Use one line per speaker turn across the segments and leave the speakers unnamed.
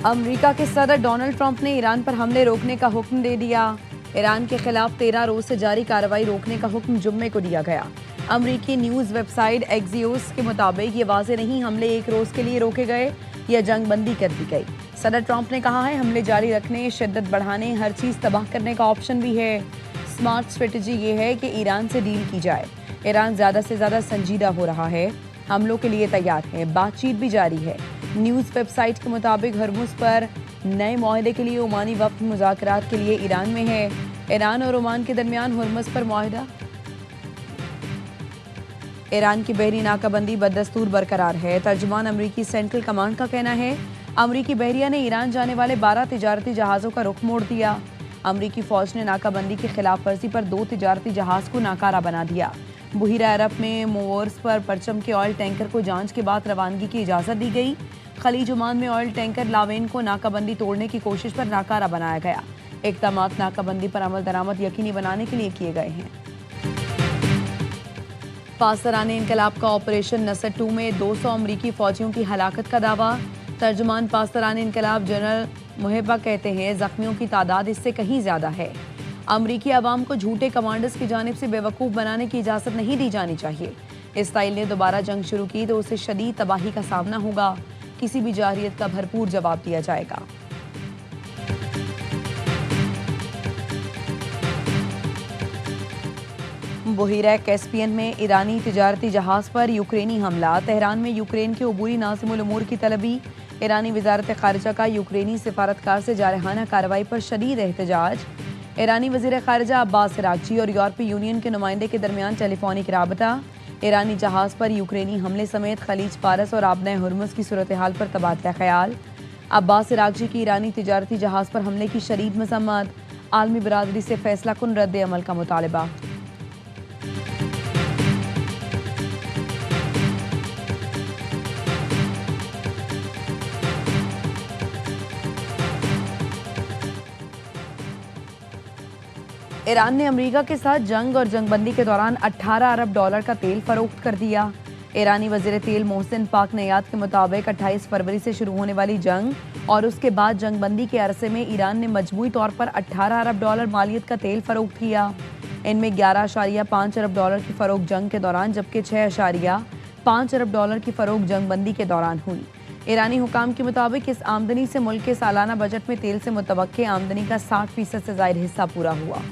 America के सदर Donald Trump ने ईरान पर हमले रोकने का हुक्म दे दिया। ईरान के खिलाफ 13 रोज से जारी कार्रवाई रोकने का हुक्म जुम्मे को दिया गया। अमेरिकी न्यूज वेबसाइट एक्सियोस के मुताबिक ये वाज़ेह नहीं हमले एक रोज के लिए रोके गए या जंग बंदी कर दी गई। सदर ट्रंप ने कहा है हमले जारी रखने, शिद्दत बढ़ाने, हर चीज तबाह करने का ऑप्शन भी है। स्मार्ट स्ट्रेटजी ये है कि ईरान से डील की जाए। ईरान ज्यादा से ज्यादा संजीदा हो रहा है, हमलों के लिए तैयार है, बातचीत भी जारी है। न्यूज वेबसाइट के मुताबिक हरमुज पर नए माहदे के लिए ओमानी वफ्द मुज़ाकरात के लिए ईरान में है। ईरान और ओमान के दरमियान हरमुज पर माहदा। ईरान की बहरी नाकाबंदी बदस्तूर बरकरार है। तर्जुमान अमरीकी सेंट्रल कमांड का कहना है अमरीकी बहरिया ने ईरान जाने वाले 12 तिजारती जहाज़ों का रुख मोड़ दिया। अमरीकी फौज ने नाकाबंदी की खिलाफ वर्जी पर 2 तिजारती जहाज को नाकारा बना दिया। बुहिरा अरब में मोवर्स पर परचम के ऑयल टैंकर को जांच के बाद रवानगी की इजाज़त दी गई। खलीज ओमान में ऑयल टैंकर लावेन को नाकाबंदी तोड़ने की कोशिश पर नाकारा बनाया गया। इक़दामात नाकाबंदी पर अमल दरामद यकीनी बनाने के लिए किए गए हैं। पासराने इनकलाब का ऑपरेशन नसर 2 में 200 अमरीकी फौजियों की हलाकत का दावा। तर्जुमान पासराने इनकलाब जनरल मुहिबा कहते हैं जख्मियों की तादाद इससे कहीं ज्यादा है। अमरीकी अवाम को झूठे कमांडर्स की जानिब से बेवकूफ़ बनाने की इजाज़त नहीं दी जानी चाहिए। इसराइल ने दोबारा जंग शुरू की तो उसे शदीद तबाही का सामना होगा। किसी भी जारहियत का भरपूर जवाब दिया जाएगा। बुहिरा कैस्पियन में ईरानी तिजारती जहाज पर यूक्रेनी हमला। तेहरान में यूक्रेन के अबूरी नाज़िमुल उमूर की तलबी। ईरानी वज़ारत ख़ारिजा का यूक्रेनी सिफारतकार से जारहाना कार्रवाई पर शदीद एहतजाज। ईरानी वज़ीर ख़ारिजा अब्बास अराग़ची और यूरोपीय यूनियन के नुमाइंदे के दरमियान टेलीफोनिक राबता। ईरानी जहाज़ पर यूक्रेनी हमले समेत खलीज फारस और आबना हरमुज़ की सूरत हाल पर तबादला ख्याल। अब्बास अराग़ची की ईरानी तिजारती जहाज़ पर हमले की शदीद मज़म्मत। आलमी बरादरी से फैसला कुन रद्द अमल का मुतालबा। ईरान ने अमेरिका के साथ जंग और जंगबंदी के दौरान 18 अरब डॉलर का तेल फरोख्त कर दिया। ईरानी वज़ीर तेल मोहसिन पाक नयात के मुताबिक 28 फरवरी से शुरू होने वाली जंग और उसके बाद जंगबंदी के अरसे में ईरान ने मजमूई तौर पर 18 अरब डॉलर मालियत का तेल फरोख्त किया। इनमें 11.5 अरब डॉलर की फरोख्त जंग के दौरान जबकि 6.5 अरब डॉलर की फरोख्त जंगबंदी के दौरान हुई। ईरानी हुकाम के मुताबिक इस आमदनी से मुल्क के सालाना बजट में तेल से मुतवक्के आमदनी का 60% से ज़ायद हिस्सा पूरा हुआ।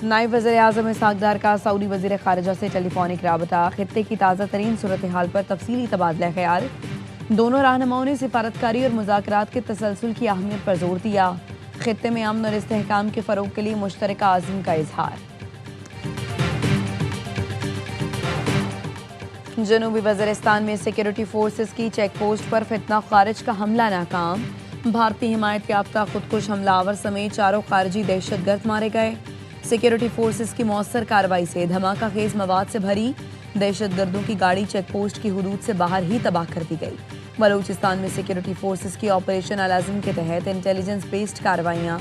नायब वज़ीर आज़म इसहाक़ डार का सऊदी वज़ीर ख़ारिजा से टेलीफोनिक राबता। खित्ते की ताज़ा तरीन सूरत हाल पर तफसीली तबादला ख्याल। दोनों रहनुमाओं ने सिफारतकारी और मुज़ाकरात के तसलसल की अहमियत पर जोर दिया। खित्ते में अमन और इस्तेहकाम के फ़रोग़ के लिए मुश्तरका आज़म का इजहार। जनूबी वज़ीरिस्तान में सिक्योरिटी फोर्सेस की चेक पोस्ट पर फितना खारिज का हमला नाकाम। भारतीय हिमायत याफ्ता खुदकुश हमलावर समेत 4 खारजी दहशतगर्द मारे गए। सिक्योरिटी फोर्सेस की मौसर कार्रवाई से धमाका खेज मवाद से भरी दहशतगर्दों की गाड़ी चेक पोस्ट की हुदूद से बाहर ही तबाह कर दी गई। बलूचिस्तान में सिक्योरिटी फोर्सेस की ऑपरेशन अल-आज़म के तहत इंटेलिजेंस बेस्ड कार्रवाइयाँ।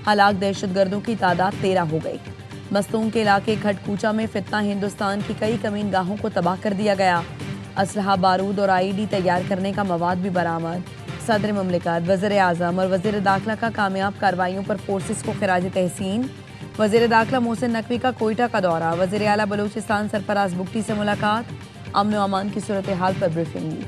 हलाक दहशतगर्दों की तादाद 13 हो गई। मस्तूम के इलाके खटकूचा में फितना हिंदुस्तान की कई कमीन गाहों को तबाह कर दिया गया। असलहा, बारूद और IED तैयार करने का मवाद भी बरामद। सदर मुमलिकत, वज़ीर आज़म और वज़ीर दाखिला का कामयाब कार्रवाइयों पर फोर्सेस को खिराज तहसीन। वज़ीर दाखिला मोहसिन नकवी का कोयटा का दौरा। वज़ीर आला बलूचिस्तान सरफराज बुगटी से मुलाकात। अमन व अमान की सूरत हाल पर ब्रीफिंग ली।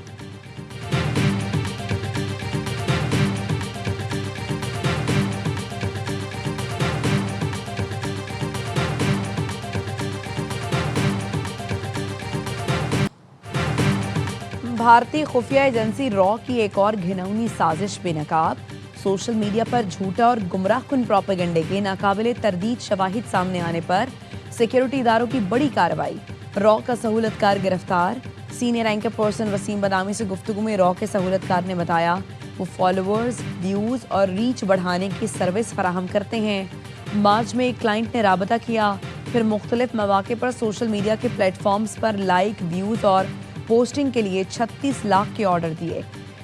भारतीय खुफिया एजेंसी रॉ की एक और घिनौनी साजिश बेनकाब। सोशल मीडिया पर झूठा और गुमराहकुन प्रोपेगेंडे के नाकाबिले तरदीद शवाहिद सामने आने पर सिक्योरिटी इदारों की बड़ी कार्रवाई। रॉ का सहूलतकार गिरफ्तार। सीनियर एंकर पर्सन वसीम बदामी से गुफ्तगू में रॉ के सहूलतकार ने बताया वो फॉलोअर्स, व्यूज़ और रीच बढ़ाने की सर्विस फराहम करते हैं। मार्च में एक क्लाइंट ने राबता किया, फिर मुख्तलिफ मौके पर सोशल मीडिया के प्लेटफॉर्म्स पर लाइक, व्यूज़ और पोस्टिंग के लिए 36 लाख के ऑर्डर दिए।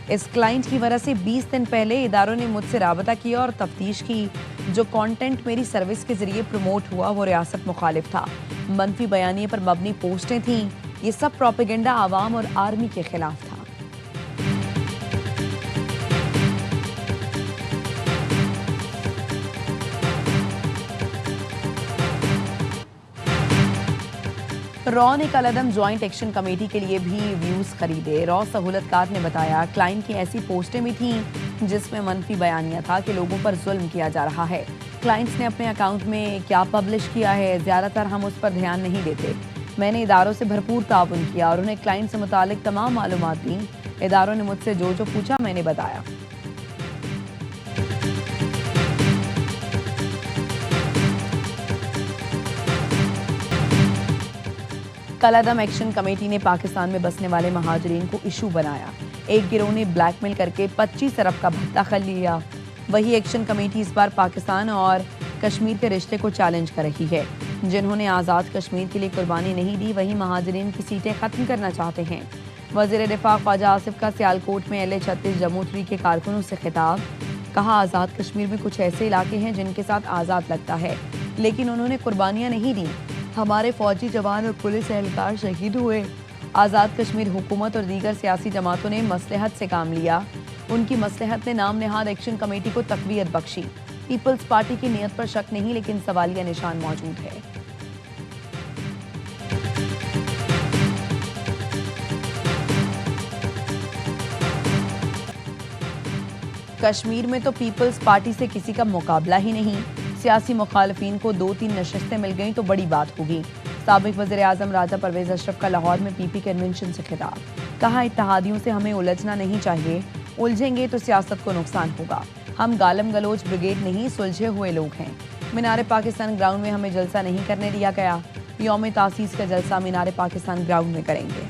इस क्लाइंट की वजह से 20 दिन पहले इदारों ने मुझसे राबता किया और तफ्तीश की। जो कंटेंट मेरी सर्विस के जरिए प्रमोट हुआ वो रियासत मुखालिफ था। मनफी बयानिए पर मबनी पोस्टें थीं। ये सब प्रोपेगेंडा आवाम और आर्मी के खिलाफ था। रॉ ने कलअदम ज्वाइंट एक्शन कमेटी के लिए भी व्यूज खरीदे। रॉ सहूलतकार ने बताया क्लाइंट की ऐसी पोस्टें भी थीं जिसमें मनफी बयानिया था कि लोगों पर जुल्म किया जा रहा है। क्लाइंट्स ने अपने अकाउंट में क्या पब्लिश किया है, ज़्यादातर हम उस पर ध्यान नहीं देते। मैंने इदारों से भरपूर ताउन किया और उन्हें क्लाइंट से मुतालिक तमाम मालूमात दी। इदारों ने मुझसे जो पूछा मैंने बताया। कलअदम एक्शन कमेटी ने पाकिस्तान में बसने वाले महाजरीन को इशू बनाया। एक गिरोह ने ब्लैकमेल करके 25 अरब का भत्ता खा लिया। वही एक्शन कमेटी इस बार पाकिस्तान और कश्मीर के रिश्ते को चैलेंज कर रही है। जिन्होंने आज़ाद कश्मीर के लिए कुर्बानी नहीं दी वही महाजरीन की सीटें खत्म करना चाहते हैं। वज़ीर दिफा ख्वाजा आसिफ का सियालकोट में LA-36 जम्मू 3 के कारकुनों से खिताब। कहा आज़ाद कश्मीर में कुछ ऐसे इलाके हैं जिनके साथ आज़ाद लगता है लेकिन उन्होंने कुर्बानियाँ नहीं दी। हमारे फौजी जवान और पुलिस एहलकार शहीद हुए। आज़ाद कश्मीर हुकूमत और दीगर सियासी जमातों ने मसलहत से काम लिया। उनकी मसलहत ने नाम नेहाद एक्शन कमेटी को तकवीयत बख्शी। पीपल्स पार्टी की नीयत पर शक नहीं लेकिन सवालिया निशान मौजूद है। कश्मीर में तो पीपल्स पार्टी से किसी का मुकाबला ही नहीं। सियासी मुखालफीन को 2-3 नशस्तें मिल गईं तो बड़ी बात होगी। साबिक वज़ीर आज़म राजा परवेज अशरफ का लाहौर में PP कन्वेंशन से खिताब। कहा इत्तेहादियों से हमें उलझना नहीं चाहिए, उलझेंगे तो सियासत को नुकसान होगा। हम गालम गलोच ब्रिगेड नहीं सुलझे हुए लोग हैं। मीनार पाकिस्तान ग्राउंड में हमें जलसा नहीं करने दिया गया। यौम तासीस का जलसा मीनार पाकिस्तान ग्राउंड में करेंगे।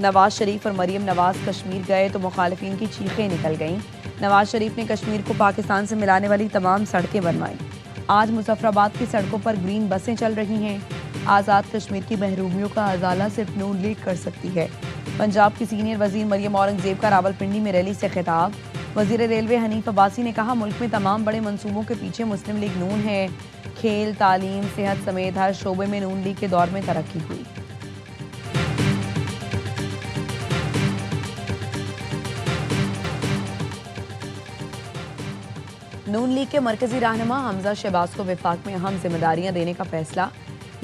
नवाज शरीफ और मरीम नवाज कश्मीर गए तो मुखालिफिन की चीखें निकल गईं। नवाज शरीफ ने कश्मीर को पाकिस्तान से मिलाने वाली तमाम सड़कें बनवाईं। आज मुजफ्फराबाद की सड़कों पर ग्रीन बसें चल रही हैं। आज़ाद कश्मीर की महरूमियों का अजाला सिर्फ नून लीग कर सकती है। पंजाब की सीनियर वजीर मरियम औरंगजेब का रावलपिंडी में रैली से खिताब। वजीर रेलवे हनीफ अब्बासी ने कहा मुल्क में तमाम बड़े मंसूबों के पीछे मुस्लिम लीग नून है। खेल, तालीम, सेहत समेत हर शोबे में नून लीग के दौर में तरक्की हुई। नून लीग के मरकजी रहनुमा हमजा शहबाज को विफाक में अहम जिम्मेदारियां देने का फैसला।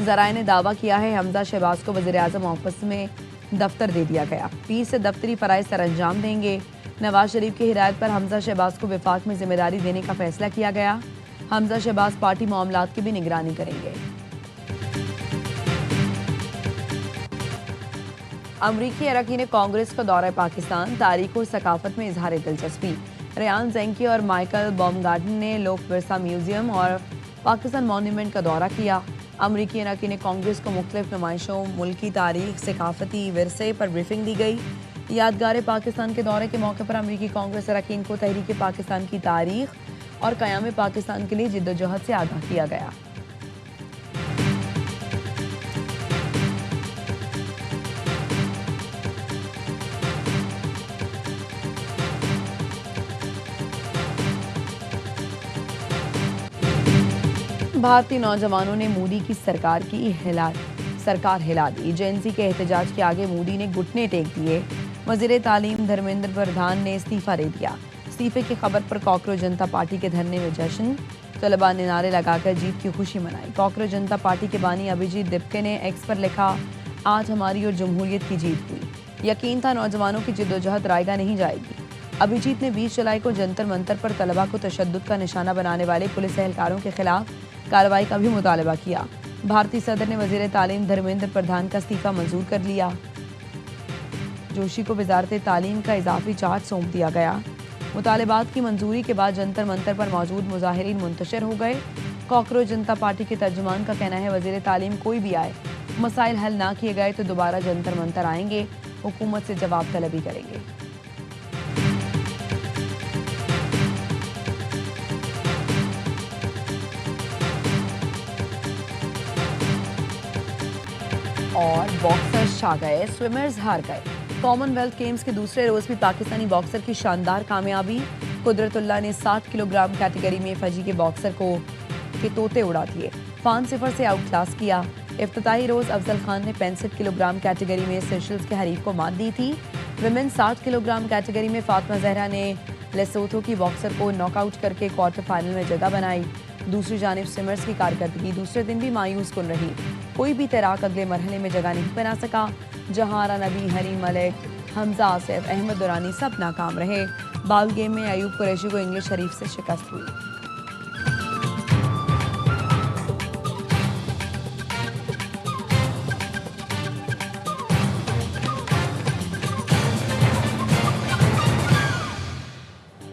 ज़राए ने दावा किया है हमजा शहबाज को वज़ीर आज़म ऑफिस में दफ्तर दे दिया गया। 20 से दफ्तरी फ़राइज़ सर अंजाम देंगे। नवाज शरीफ की हिदायत पर हमजा शहबाज को विफाक में जिम्मेदारी देने का फैसला किया गया। हमजा शहबाज पार्टी मामलात की भी निगरानी करेंगे। अमरीकी अरकान कांग्रेस का दौरा पाकिस्तान। तारीख और सकाफत में इजहार दिलचस्पी। रेयान ज़ेंकी और माइकल बॉमगार्डन ने लोक विरसा म्यूजियम और पाकिस्तान मॉन्यूमेंट का दौरा किया। अमरीकी अरकान कांग्रेस को मुख्तलिफ नुमाइशों, मुल्की तारीख, सकाफती विरसे पर ब्रीफिंग दी गई। यादगार पाकिस्तान के दौरे के मौके पर अमरीकी कांग्रेस अरकान को तहरीक पाकिस्तान की तारीख और क़याम पाकिस्तान के लिए जिद्दोजहद से आगाह किया गया। भारतीय नौजवानों ने मोदी की सरकार हिला दी। जेएनसी के एहतजाज के आगे मोदी ने घुटने टेक दिए। वजीर तालीम धर्मेंद्र प्रधान ने इस्तीफा दे दिया। इस्तीफे की खबर पर कॉकरोच जनता पार्टी के धरने में जश्न। तलबा ने नारे लगाकर जीत की खुशी मनाई। कॉकरोच जनता पार्टी के बानी अभिजीत दिप्के ने एक्स पर लिखा, आज हमारी और जमहूरियत की जीत हुई। यकीन था नौजवानों की जिद्दोजहद रायगा नहीं जाएगी। अभिजीत ने 20 जुलाई को जंतर मंतर पर तलबा को तशद्दुद का निशाना बनाने वाले पुलिस एहलकारों के खिलाफ कार्रवाई का भी मुतालबा किया। भारतीय सदर ने वजीर तालीम धर्मेंद्र प्रधान का इस्तीफा मंजूर कर लिया। जोशी को वजारत तालीम का इजाफी चार्ज सौंप दिया गया। मुतालबात की मंजूरी के बाद जंतर मंतर पर मौजूद मुजाहिरीन मुंतशिर हो गए। कॉकरोच जनता पार्टी के तर्जुमान का कहना है वजीर तालीम कोई भी आए, मसाइल हल ना किए गए तो दोबारा जंतर मंतर आएंगे, हुकूमत से जवाब तलबी करेंगे। और बॉक्सर्स छा गए, स्विमर्स हार गए। कॉमनवेल्थ गेम्स के दूसरे रोज भी पाकिस्तानी बॉक्सर की शानदार कामयाबी। कुदरतुल्लाह ने 60 किलोग्राम कैटेगरी में फजी के बॉक्सर को के तोते उड़ा दिए, 5-0 से आउट क्लास किया। इफ्तिताही रोज अफजल खान ने 65 किलोग्राम कैटेगरी में सेशल्स के हरीफ को मात दी थी। विमेन 60 किलोग्राम कैटेगरी में फातिमा जहरा ने लेसोथो की बॉक्सर को नॉकआउट करके क्वार्टर फाइनल में जगह बनाई। दूसरी जानिब स्विमर्स की कारकर्दगी दूसरे दिन भी मायूस कुन रही। कोई भी तैराक अगले मरहले में जगह नहीं बना सका। जहारा नबी, हरी मलिक, हमजा आसिफ, अहमद दुरानी सब नाकाम रहे। बाल गेम में अयूब कुरैशी को इंग्लिश शरीफ से शिकस्त हुई।